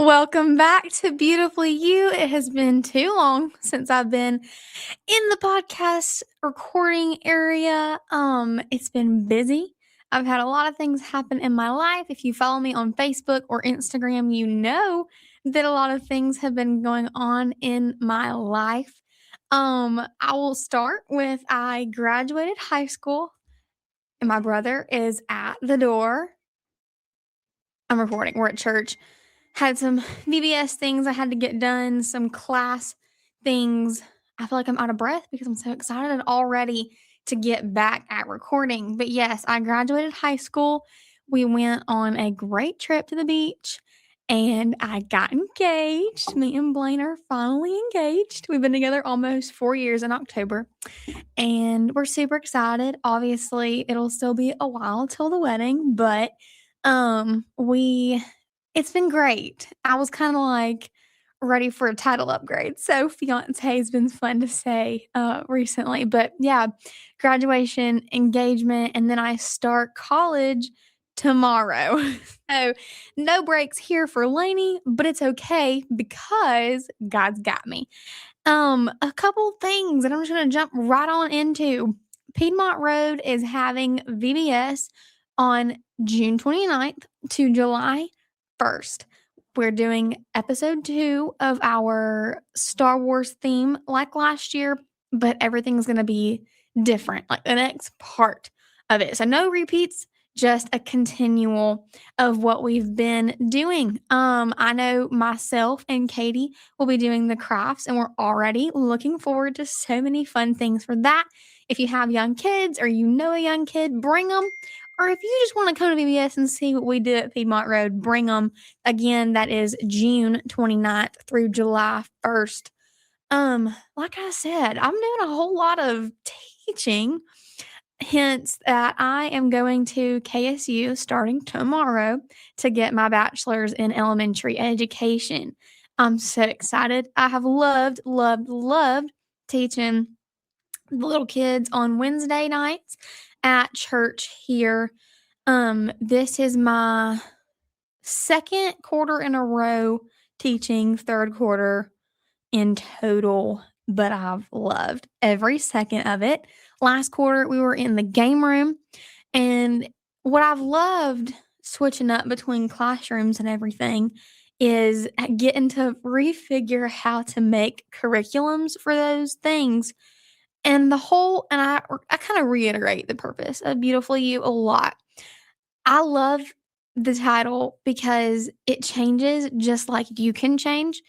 Welcome back to Beautifully You. It has been too long since I've been in the podcast recording area. It's been busy. I've had a lot of things happen in my life. If you follow me on Facebook or Instagram, you know that a lot of things have been going on in my life. I will start with I graduated high school and my brother is at the door. I'm recording. We're at church. Had some VBS things I had to get done, some class things. I feel like I'm out of breath because I'm so excited already to get back at recording. But yes, I graduated high school. We went on a great trip to the beach and I got engaged. Me and Blaine are finally engaged. We've been together almost 4 years in October and we're super excited. Obviously, it'll still be a while till the wedding, but it's been great. I was kinda, like, ready for a title upgrade, so fiancé has been fun to say, recently, but yeah, graduation, engagement, and then I start college tomorrow. So, no breaks here for Lainey, but it's okay because God's got me. A couple things that I'm just gonna jump right on into. Piedmont Road is having VBS on June 29th to July 1st. We're doing episode 2 of our Star Wars theme like last year, but everything's gonna be different, like the next part of it. So no repeats, just a continual of what we've been doing. I know myself and Katie will be doing the crafts, and we're already looking forward to so many fun things for that. If you have young kids or you know a young kid, bring them. Or if you just want to come to VBS and see what we do at Piedmont Road, bring them. Again, that is June 29th through July 1st. Like I said, I'm doing a whole lot of teaching, hence that I am going to KSU starting tomorrow to get my bachelor's in elementary education. I'm so excited. I have loved, loved, loved teaching the little kids on Wednesday nights at church here. This is my second quarter in a row teaching third quarter in total, but I've loved every second of it. Last quarter, we were in the game room, and what I've loved switching up between classrooms and everything is getting to refigure how to make curriculums for those things. And I kind of reiterate the purpose of Beautifully You a lot. I love the title because it changes just like you can change.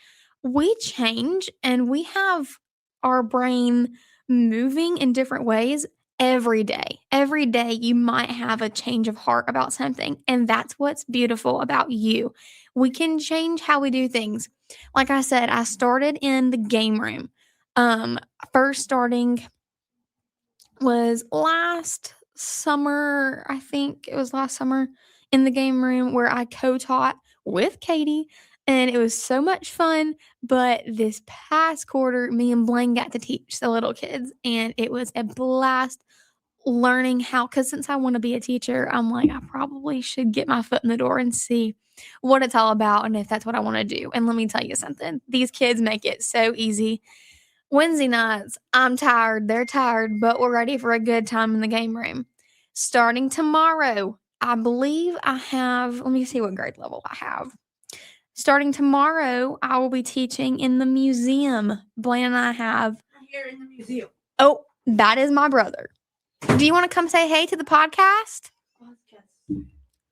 We change and we have our brain moving in different ways every day. Every day you might have a change of heart about something, and that's what's beautiful about you. We can change how we do things. Like I said, I started in the game room. First starting was last summer. I think it was last summer in the game room where I co-taught with Katie, and it was so much fun. But this past quarter, me and Blaine got to teach the little kids, and it was a blast learning how, because since I want to be a teacher, I'm like, I probably should get my foot in the door and see what it's all about and if that's what I want to do. And let me tell you something, these kids make it so easy. Wednesday nights, I'm tired, they're tired, but we're ready for a good time in the game room. Starting tomorrow, I believe I have, let me see what grade level I have. Starting tomorrow, I will be teaching in the museum. Blaine and I have. I'm here in the museum. Oh, that is my brother. Do you want to come say hey to the podcast?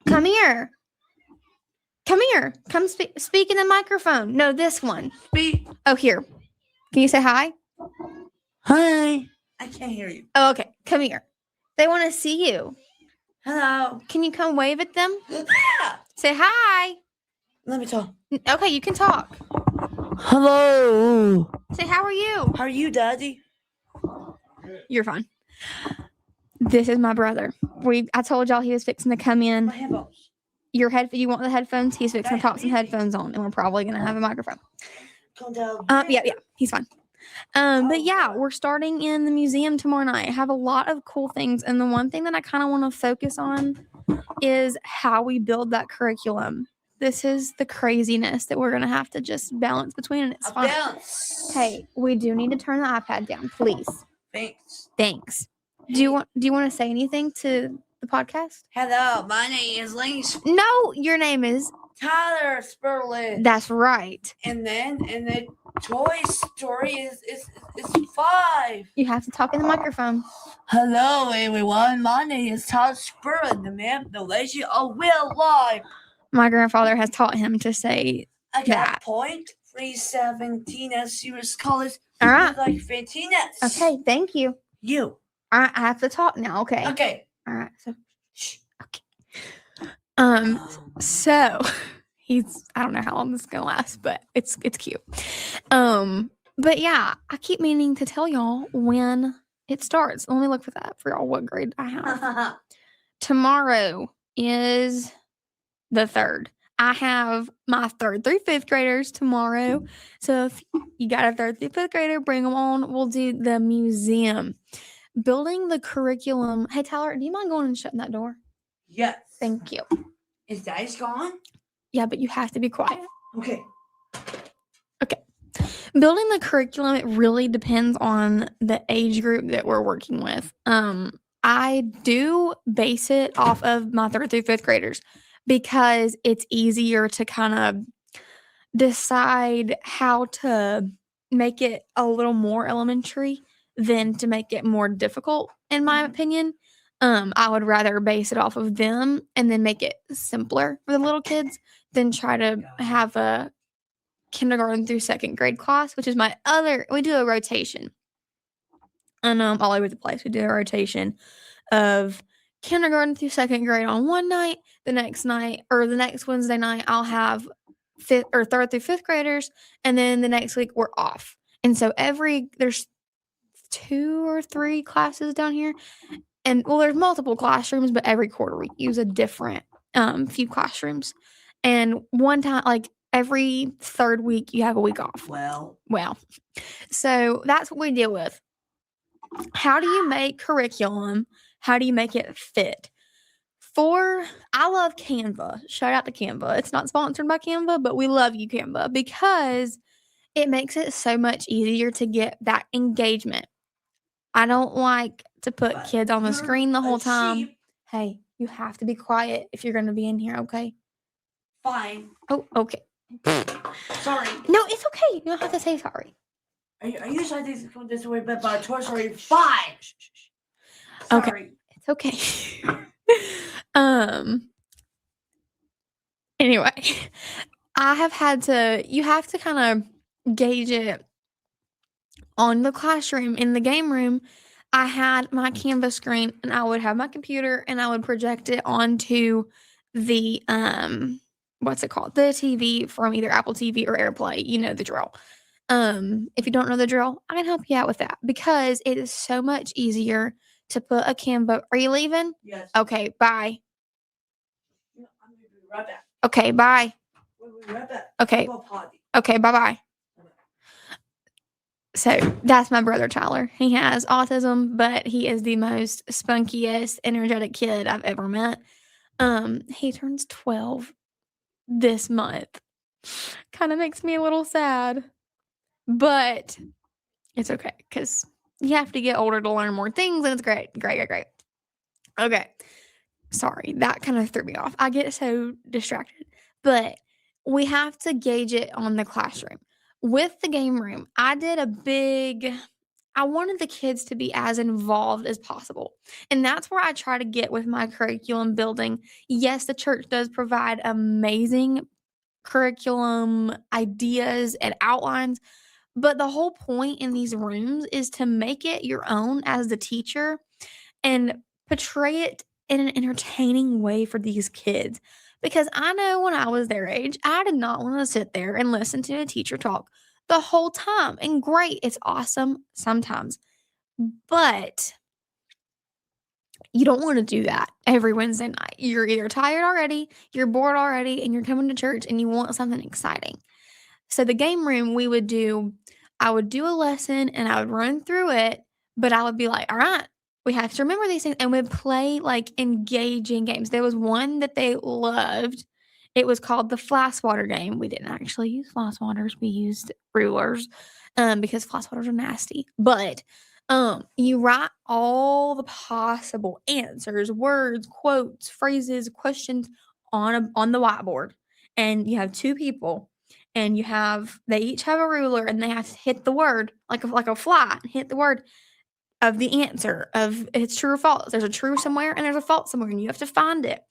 Come here. Come here. Come speak in the microphone. No, this one. Speak. Oh, here. Can you say hi? Hi. I can't hear you. Oh, okay. Come here. They want to see you. Hello. Can you come wave at them? Say hi. Let me talk. Okay, you can talk. Hello. Say, how are you? How are you, Daddy? You're fine. This is my brother. I told y'all he was fixing to come in. My headphones. You want the headphones? He's fixing to pop some headphones on, and we're probably gonna have a microphone. Come down. Yeah, he's fine. But yeah, we're starting in the museum tomorrow night. I have a lot of cool things, and the one thing that I kind of want to focus on is how we build that curriculum. This is the craziness that we're gonna have to just balance between, and it's A fine. bounce. Okay, we do need to turn the iPad down, please. Thanks. Thanks. Do you want to say anything to the podcast? Hello, my name is Lance No, your name is. Tyler Sperlin. That's right. And the Toy Story is 5. You have to talk in the microphone. Hello, everyone. My name is Tyler Sperlin, the man, the legend of Will Live. My grandfather has taught him to say I got that. 0.317 as serious colors. All right. Like 15. Okay, thank you. You. All right, I have to talk now. Okay. Okay. All right. So, shh. Okay. So I don't know how long this is gonna last, but it's cute. But yeah, I keep meaning to tell y'all when it starts. Let me look for that for y'all what grade I have. Tomorrow is the 3rd. I have my 3rd through 5th graders tomorrow. So if you got a 3rd through 5th grader, bring them on. We'll do the museum. Building the curriculum. Hey, Tyler, do you mind going and shutting that door? Yes. Thank you. Is Daddy's gone? Yeah, but you have to be quiet. Okay. Building the curriculum, it really depends on the age group that we're working with. I do base it off of my 3rd through 5th graders because it's easier to kind of decide how to make it a little more elementary than to make it more difficult, in my opinion. I would rather base it off of them and then make it simpler for the little kids than try to have a kindergarten through 2nd grade class, which is we do a rotation. And all over the place. We do a rotation of kindergarten through 2nd grade on one night. The next Wednesday night, I'll have 3rd through 5th graders, and then the next week we're off. And so there's 2 or 3 classes down here, and there's multiple classrooms, but every quarter we use a different few classrooms. And one time, like every 3rd week, you have a week off. Well, so that's what we deal with. How do you make curriculum? How do you make it fit? I love Canva. Shout out to Canva. It's not sponsored by Canva, but we love you, Canva, because it makes it so much easier to get that engagement. I don't like to put kids on the screen the whole time. Hey, you have to be quiet if you're going to be in here, okay? Fine. Oh, okay. Sorry. No, it's okay. You don't have to say sorry. Are you deciding to go this way, but by Toy Story 5? Okay. Sorry. It's okay. Anyway, you have to kind of gauge it on the classroom. In the game room, I had my Canvas screen, and I would have my computer, and I would project it onto the what's it called? The TV from either Apple TV or AirPlay. You know the drill. If you don't know the drill, I can help you out with that because it is so much easier to put a Canva. Are you leaving? Yes. Okay, bye. I'm going to be right back. Okay, bye. We'll be right back. Okay. Okay, bye-bye. So that's my brother, Tyler. He has autism, but he is the most spunkiest, energetic kid I've ever met. He turns 12 this month. Kind of makes me a little sad, but it's okay because you have to get older to learn more things, and it's great. Okay. Sorry, that kind of threw me off. I get so distracted, but we have to gauge it on the classroom. With the game room, I wanted the kids to be as involved as possible. And that's where I try to get with my curriculum building. Yes, the church does provide amazing curriculum ideas and outlines, but the whole point in these rooms is to make it your own as the teacher and portray it in an entertaining way for these kids. Because I know when I was their age, I did not want to sit there and listen to a teacher talk the whole time. And great, it's awesome sometimes. But you don't want to do that every Wednesday night. You're either tired already, you're bored already, and you're coming to church and you want something exciting. So the game room, I would do a lesson and I would run through it, but I would be like, all right, we have to remember these things. And we'd play like engaging games. There was one that they loved, It was called the Flash Water game. We didn't actually use Flash Waters. We used rulers because Flash Waters are nasty. But you write all the possible answers, words, quotes, phrases, questions on the whiteboard. And you have two people and they each have a ruler and they have to hit the word like a fly, hit the word of the answer of it's true or false. There's a true somewhere and there's a false somewhere, and you have to find it.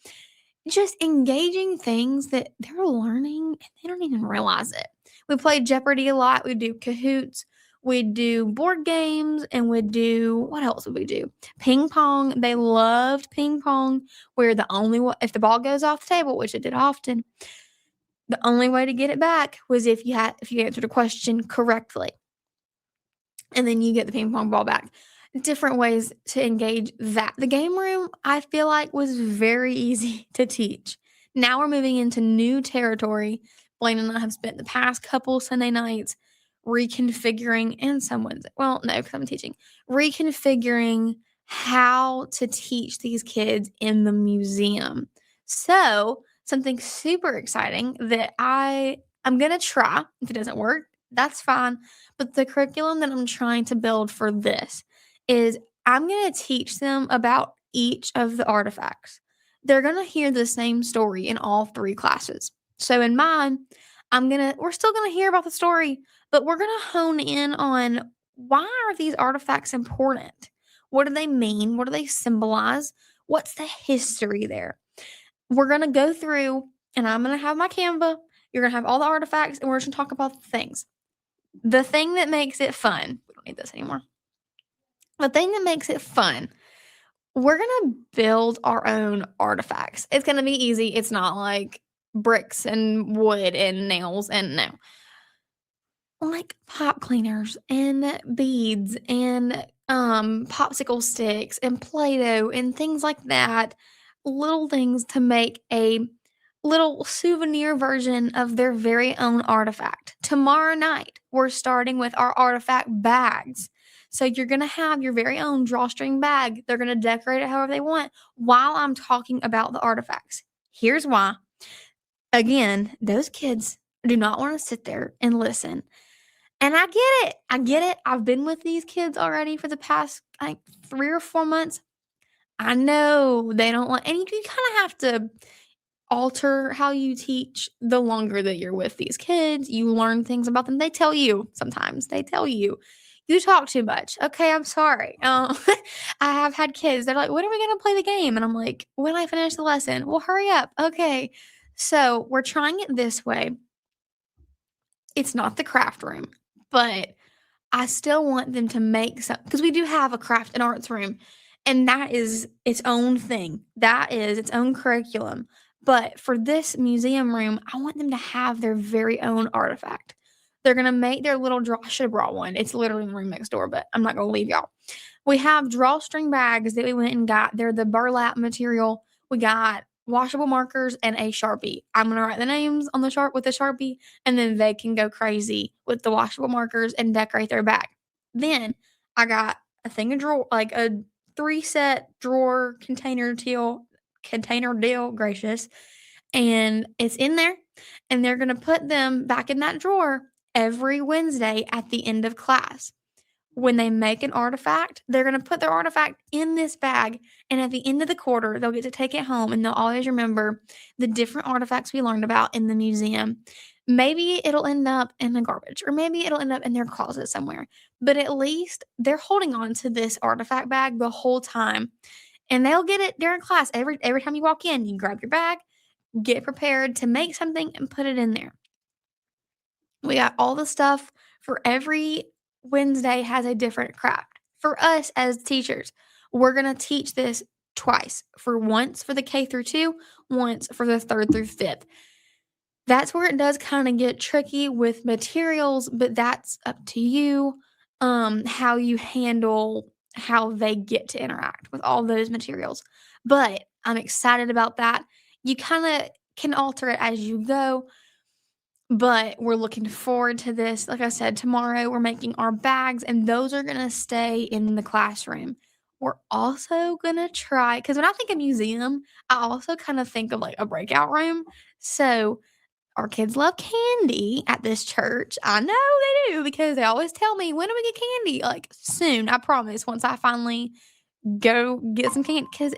Just engaging things that they're learning and they don't even realize it. We played Jeopardy a lot. We do Kahoots. We do board games, and we do what else would we do? Ping pong. They loved ping pong, where the only way, if the ball goes off the table, which it did often, the only way to get it back was if you answered a question correctly, and then you get the ping pong ball back. Different ways to engage that. The game room, I feel like, was very easy to teach. Now we're moving into new territory. Blaine and I have spent the past couple Sunday nights reconfiguring, and well, no, because I'm teaching, reconfiguring how to teach these kids in the museum. So, something super exciting that I'm going to try. If it doesn't work, that's fine. But the curriculum that I'm trying to build for this is I'm going to teach them about each of the artifacts. They're going to hear the same story in all 3 classes. So in mine, we're still going to hear about the story, but we're going to hone in on why are these artifacts important? What do they mean? What do they symbolize? What's the history there? We're going to go through, and I'm going to have my Canva. You're going to have all the artifacts, and we're just going to talk about the things. The thing that makes it fun, we don't need this anymore. The thing that makes it fun, we're going to build our own artifacts. It's going to be easy. It's not like bricks and wood and nails and no. Like pop cleaners and beads and popsicle sticks and Play-Doh and things like that. Little things to make a little souvenir version of their very own artifact. Tomorrow night, we're starting with our artifact bags. So you're going to have your very own drawstring bag. They're going to decorate it however they want while I'm talking about the artifacts. Here's why. Again, those kids do not want to sit there and listen. And I get it. I get it. I've been with these kids already for the past 3 or 4 months. I know they don't want, and you kind of have to alter how you teach the longer that you're with these kids. You learn things about them. They tell you sometimes. They tell you, you talk too much. Okay, I'm sorry. I have had kids. They're like, when are we going to play the game? And I'm like, when I finish the lesson. Well, hurry up. Okay. So we're trying it this way. It's not the craft room, but I still want them to make some, because we do have a craft and arts room, and that is its own thing. That is its own curriculum. But for this museum room, I want them to have their very own artifact. They're going to make their little I should have brought one. It's literally in the room next door, but I'm not going to leave y'all. We have drawstring bags that we went and got. They're the burlap material. We got washable markers and a Sharpie. I'm going to write the names on the with the Sharpie, and then they can go crazy with the washable markers and decorate their bag. Then I got a thing of drawer, like a 3-set drawer container deal, gracious. And it's in there, and they're going to put them back in that drawer every Wednesday at the end of class. When they make an artifact, they're going to put their artifact in this bag, and at the end of the quarter, they'll get to take it home, and they'll always remember the different artifacts we learned about in the museum. Maybe it'll end up in the garbage, or maybe it'll end up in their closet somewhere, but at least they're holding on to this artifact bag the whole time, and they'll get it during class. Every time you walk in, you grab your bag, get prepared to make something, and put it in there. We got all the stuff for every Wednesday has a different craft. For us as teachers, we're going to teach this twice. Once for the K through 2, once for the 3rd through 5th. That's where it does kind of get tricky with materials, but that's up to you, how you handle how they get to interact with all those materials. But I'm excited about that. You kind of can alter it as you go. But we're looking forward to this. Like I said, tomorrow we're making our bags, and those are going to stay in the classroom. we're also gonna try, because when I think of museum, I also kind of think of like a breakout room. So our kids love candy at this church. I know they do because they always tell me, "When do we get candy?" Like, soon, I promise, once I finally go get some candy, because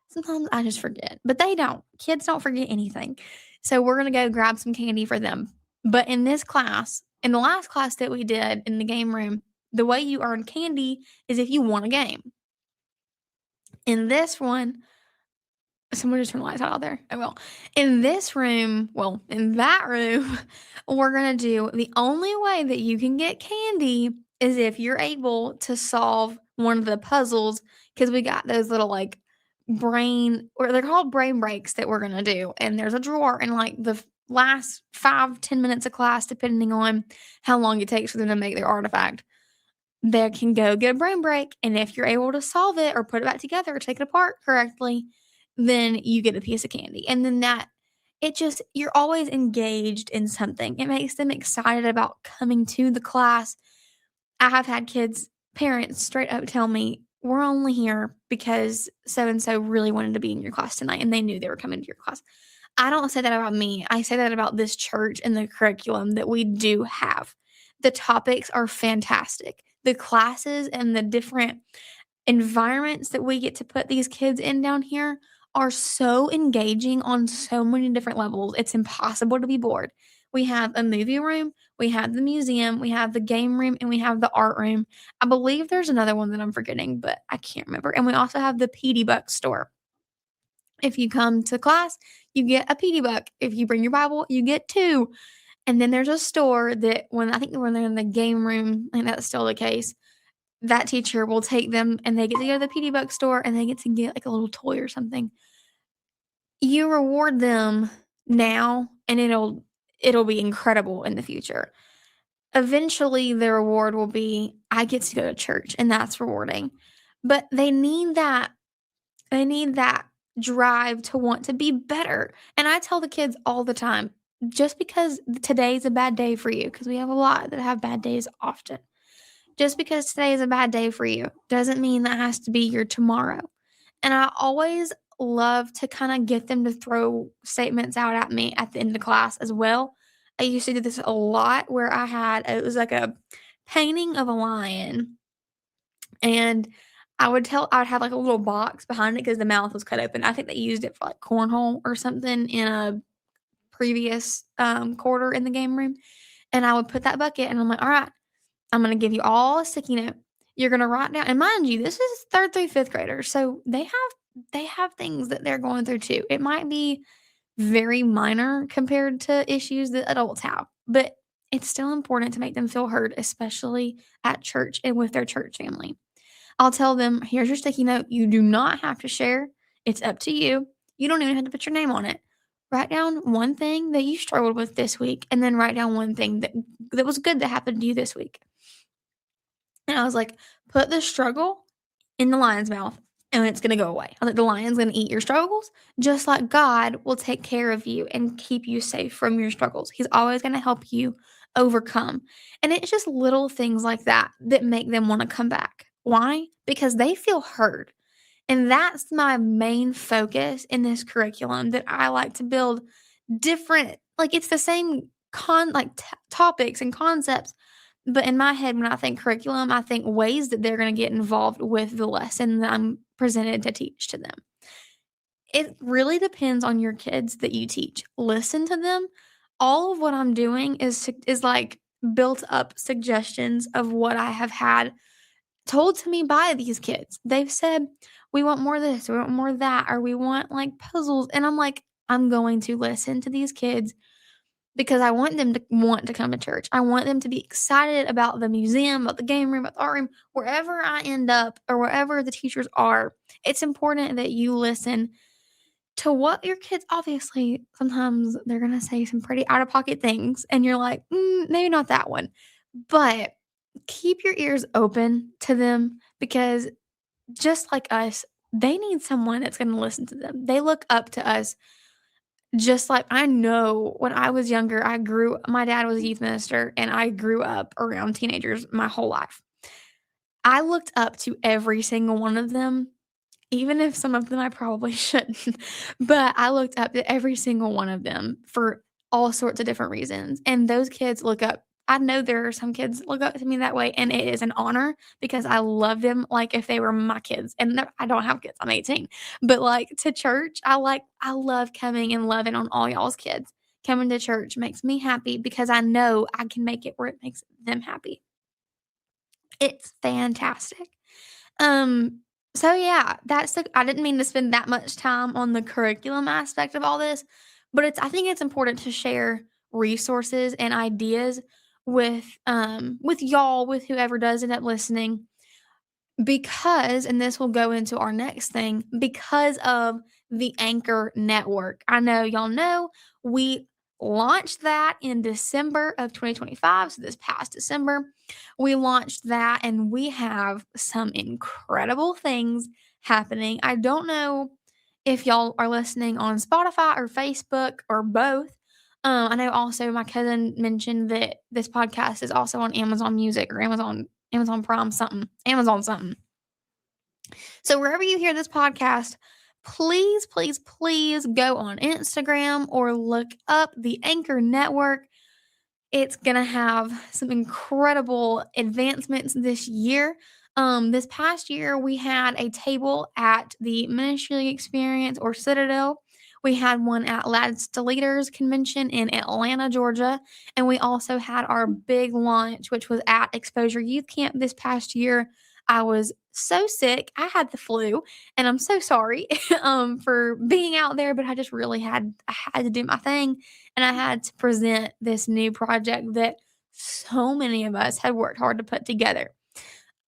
sometimes I just forget, but they don't. Kids don't forget anything. So we're gonna go grab some candy for them. But in this class, in the last class that we did in the game room, the way you earn candy is if you won a game. In this one, someone just turned the lights out there. Oh, well. In this room, well, in that room, we're gonna do, the only way that you can get candy is if you're able to solve one of the puzzles, because we got those little, like, brain, or they're called brain breaks, that we're gonna do, and there's a drawer in, like, the last 5-10 minutes of class, depending on how long it takes for them to make their artifact. They can go get a brain break, and if you're able to solve it or put it back together or take it apart correctly, then you get a piece of candy. And then that, it just, you're always engaged in something. It makes them excited about coming to the class. I have had kids, parents straight up tell me, "We're only here because so and so really wanted to be in your class tonight, and they knew they were coming to your class." I don't say that about me. I say that about this church and the curriculum that we do have. The topics are fantastic. The classes and the different environments that we get to put these kids in down here are so engaging on so many different levels. It's impossible to be bored. We have a movie room, we have the museum, we have the game room, and we have the art room. I believe there's another one that I'm forgetting, but I can't remember. And we also have the PD Buck store. If you come to class, you get a PD Buck. If you bring your Bible, you get two. And then there's a store that, when they're in the game room, and that's still the case, that teacher will take them and they get to go to the PD Buck store and they get to get like a little toy or something. You reward them now, and it'll be incredible in the future. Eventually the reward will be, I get to go to church, and that's rewarding. But they need that drive to want to be better. And I tell the kids all the time, just because today's a bad day for you, because we have a lot that have bad days often. Just because today is a bad day for you doesn't mean that has to be your tomorrow. And I always love to kind of get them to throw statements out at me at the end of class as well. I used to do this a lot, where it was like a painting of a lion, and I would have like a little box behind it because the mouth was cut open. I think they used it for like cornhole or something in a previous quarter in the game room. And I would put that bucket, and I'm like, "All right, I'm gonna give you all a sticky note. You're gonna write down," and mind you, this is 3rd through 5th graders, so they have things that they're going through too. It might be very minor compared to issues that adults have, but it's still important to make them feel heard, especially at church and with their church family. I'll tell them, "Here's your sticky note. You do not have to share. It's up to you. You don't even have to put your name on it. Write down one thing that you struggled with this week, and then write down one thing that was good that happened to you this week." And I was like, "Put the struggle in the lion's mouth, and it's gonna go away." I was like, "The lion's gonna eat your struggles, just like God will take care of you and keep you safe from your struggles. He's always gonna help you overcome." And it's just little things like that that make them wanna come back. Why? Because they feel heard. And that's my main focus in this curriculum, that I like to build different, like, it's the same topics and concepts, but in my head, when I think curriculum, I think ways that they're gonna get involved with the lesson that I'm presented to teach to them. It really depends on your kids that you teach. Listen to them. All of what I'm doing is like built up suggestions of what I have had told to me by these kids. They've said, "We want more of this, we want more of that, or we want like puzzles." And I'm like, I'm going to listen to these kids because I want them to want to come to church. I want them to be excited about the museum, about the game room, about the art room, wherever I end up or wherever the teachers are. It's important that you listen to what your kids, obviously, sometimes they're going to say some pretty out of pocket things, and you're like, maybe not that one. But keep your ears open to them, because just like us, they need someone that's going to listen to them. They look up to us. Just like, I know when I was younger, my dad was a youth minister, and I grew up around teenagers my whole life. I looked up to every single one of them, even if some of them I probably shouldn't, but I looked up to every single one of them for all sorts of different reasons, and those kids look up I know there are some kids look up to me that way, and it is an honor because I love them like if they were my kids, and I don't have kids, I'm 18, but, like, to church, I love coming and loving on all y'all's kids. Coming to church makes me happy because I know I can make it where it makes them happy. It's fantastic. Um, so yeah, I didn't mean to spend that much time on the curriculum aspect of all this, but I think it's important to share resources and ideas with y'all, with whoever does end up listening, because and this will go into our next thing, because of the Anchor Network. I know y'all know we launched that in December of 2025, so this past December. We launched that and we have some incredible things happening. I don't know if y'all are listening on Spotify or Facebook or both. I know also my cousin mentioned that this podcast is also on Amazon Music or Amazon Prime something, Amazon something. So wherever you hear this podcast, please, please, please go on Instagram or look up the Anchor Network. It's going to have some incredible advancements this year. This past year, we had a table at the Ministry Experience or Citadel. We had one at Lads to Leaders Convention in Atlanta, Georgia. And we also had our big launch, which was at Exposure Youth Camp this past year. I was so sick. I had the flu, and I'm so sorry for being out there, but I had to do my thing, and I had to present this new project that so many of us had worked hard to put together.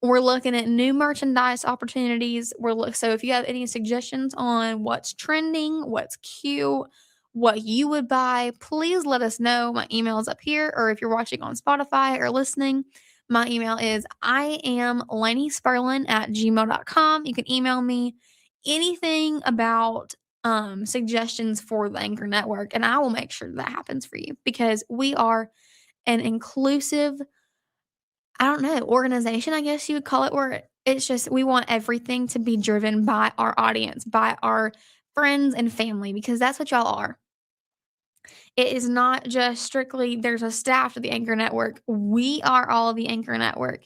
We're looking at new merchandise opportunities. So if you have any suggestions on what's trending, what's cute, what you would buy, please let us know. My email is up here, or if you're watching on Spotify or listening, my email is iaamlaney@gmail.com. You can email me anything about suggestions for the Anchor Network, and I will make sure that happens for you because we are an inclusive, I don't know, organization, I guess you would call it, where it's just we want everything to be driven by our audience, by our friends and family, because that's what y'all are. It is not just strictly there's a staff to the Anchor Network. We are all the Anchor Network.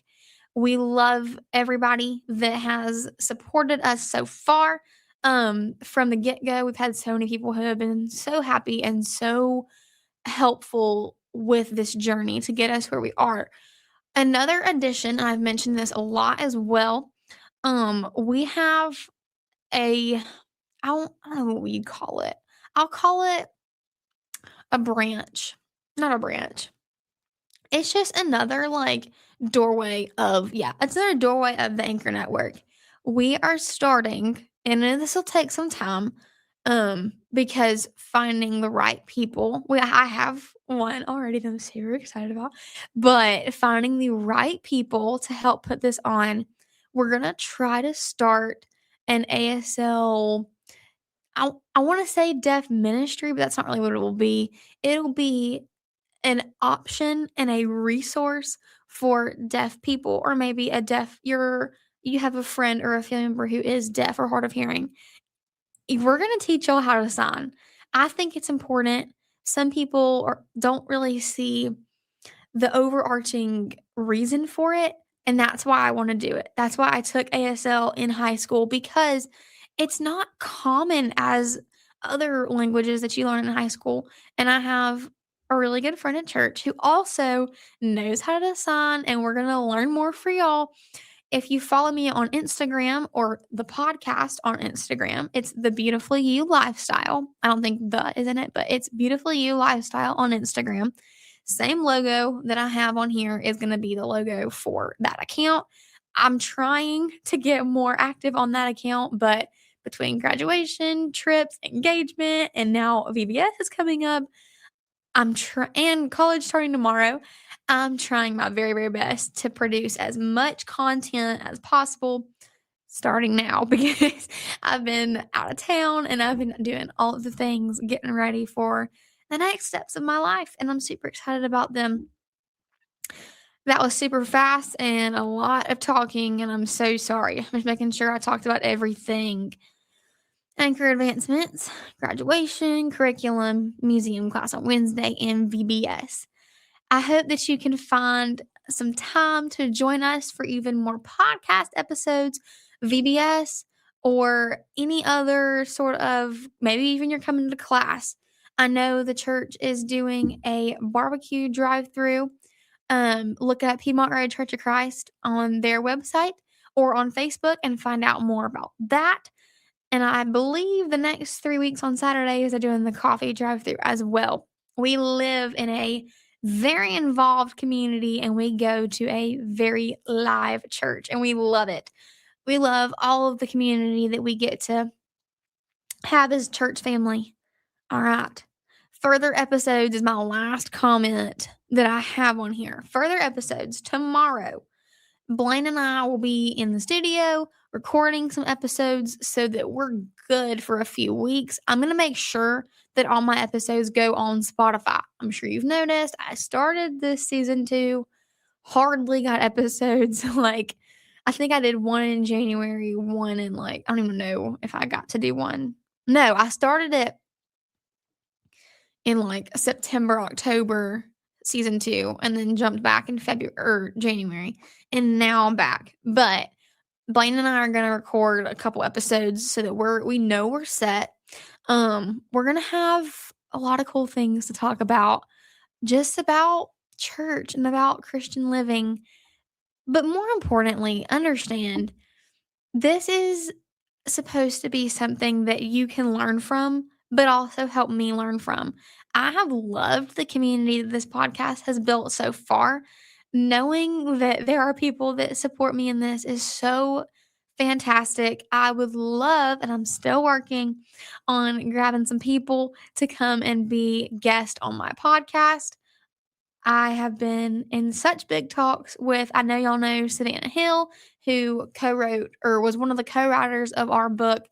We love everybody that has supported us so far. From the get-go, we've had so many people who have been so happy and so helpful with this journey to get us where we are. Another addition, I've mentioned this a lot as well. We have a I don't know what you'd call it. I'll call it a branch. Not a branch. It's just another like doorway of it's another doorway of the Anchor Network. We are starting, and this will take some time, because finding the right people. I have one already that I'm super excited about, but finding the right people to help put this on. We're gonna try to start an ASL. I want to say deaf ministry, but that's not really what it will be. It'll be an option and a resource for deaf people, or maybe you have a friend or a family member who is deaf or hard of hearing. We're going to teach y'all how to sign. I think it's important. Some people don't really see the overarching reason for it, and that's why I want to do it. That's why I took ASL in high school, because it's not common as other languages that you learn in high school. And I have a really good friend at church who also knows how to sign, and we're going to learn more for y'all. If you follow me on Instagram or the podcast on Instagram, it's the Beautifully You Lifestyle. I don't think the is in it, but it's Beautifully You Lifestyle on Instagram. Same logo that I have on here is going to be the logo for that account. I'm trying to get more active on that account, but between graduation, trips, engagement, and now VBS is coming up, and college starting tomorrow, I'm trying my very, very best to produce as much content as possible starting now because I've been out of town and I've been doing all of the things, getting ready for the next steps of my life, and I'm super excited about them. That was super fast and a lot of talking, and I'm so sorry. I'm just making sure I talked about everything. Anchor advancements, graduation, curriculum, museum class on Wednesday, and VBS. I hope that you can find some time to join us for even more podcast episodes, VBS, or any other sort of maybe even you're coming to class. I know the church is doing a barbecue drive through. Look at Piedmont Road Church of Christ on their website or on Facebook and find out more about that. And I believe the next 3 weeks on Saturdays, they're doing the coffee drive-through as well. We live in a very involved community, and we go to a very live church, and we love it. We love all of the community that we get to have as church family. All right. Further episodes is my last comment that I have on here. Further episodes tomorrow. Blaine and I will be in the studio recording some episodes so that we're good for a few weeks. I'm going to make sure that all my episodes go on Spotify. I'm sure you've noticed I started this season 2, hardly got episodes. Like, I think I did one in January, one in I don't even know if I got to do one. No, I started it in September, October, season 2, and then jumped back in February or January, and now I'm back. But Blaine and I are going to record a couple episodes so that we know we're set. We're going to have a lot of cool things to talk about, just about church and about Christian living. But more importantly, understand this is supposed to be something that you can learn from, but also help me learn from. I have loved the community that this podcast has built so far. Knowing that there are people that support me in this is so fantastic. I would love, and I'm still working on grabbing some people to come and be guests on my podcast. I have been in such big talks with, I know y'all know Savannah Hill, who co-wrote or was one of the co-writers of our book.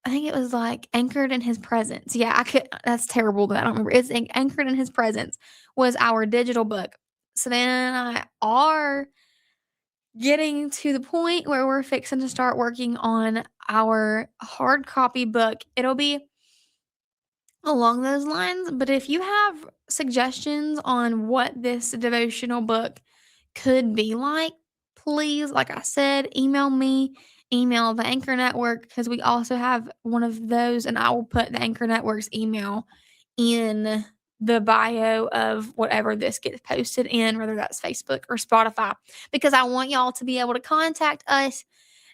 I think it was Anchored in His Presence. Yeah, that's terrible that I don't remember. It's Anchored in His Presence was our digital book. Savannah and I are getting to the point where we're fixing to start working on our hard copy book. It'll be along those lines, but if you have suggestions on what this devotional book could be like, please, like I said, email me, email the Anchor Network, because we also have one of those, and I will put the Anchor Network's email in the bio of whatever this gets posted in, whether that's Facebook or Spotify, because I want y'all to be able to contact us,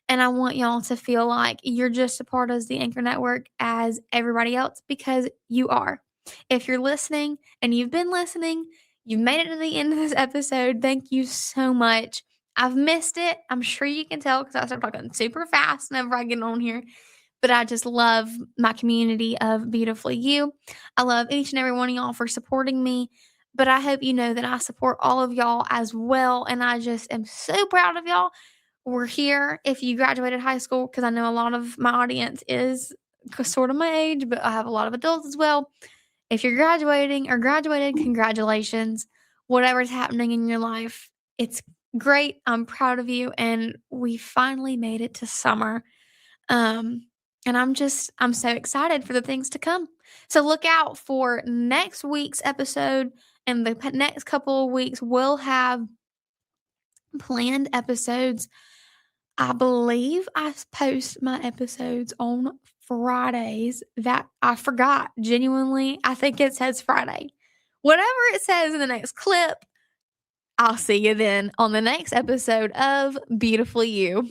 and I want y'all to feel like you're just as part of the Anchor Network as everybody else, because you are. If you're listening and you've been listening, you've made it to the end of this episode, thank you so much. I've missed it. I'm sure you can tell because I start talking super fast whenever I get on here. But I just love my community of Beautifully You. I love each and every one of y'all for supporting me. But I hope you know that I support all of y'all as well. And I just am so proud of y'all. We're here if you graduated high school, because I know a lot of my audience is sort of my age, but I have a lot of adults as well. If you're graduating or graduated, congratulations. Whatever's happening in your life, it's great. I'm proud of you. And we finally made it to summer. And I'm so excited for the things to come. So look out for next week's episode, and the next couple of weeks we'll have planned episodes. I believe I post my episodes on Fridays. That I forgot. Genuinely, I think it says Friday. Whatever it says in the next clip, I'll see you then on the next episode of Beautifully You.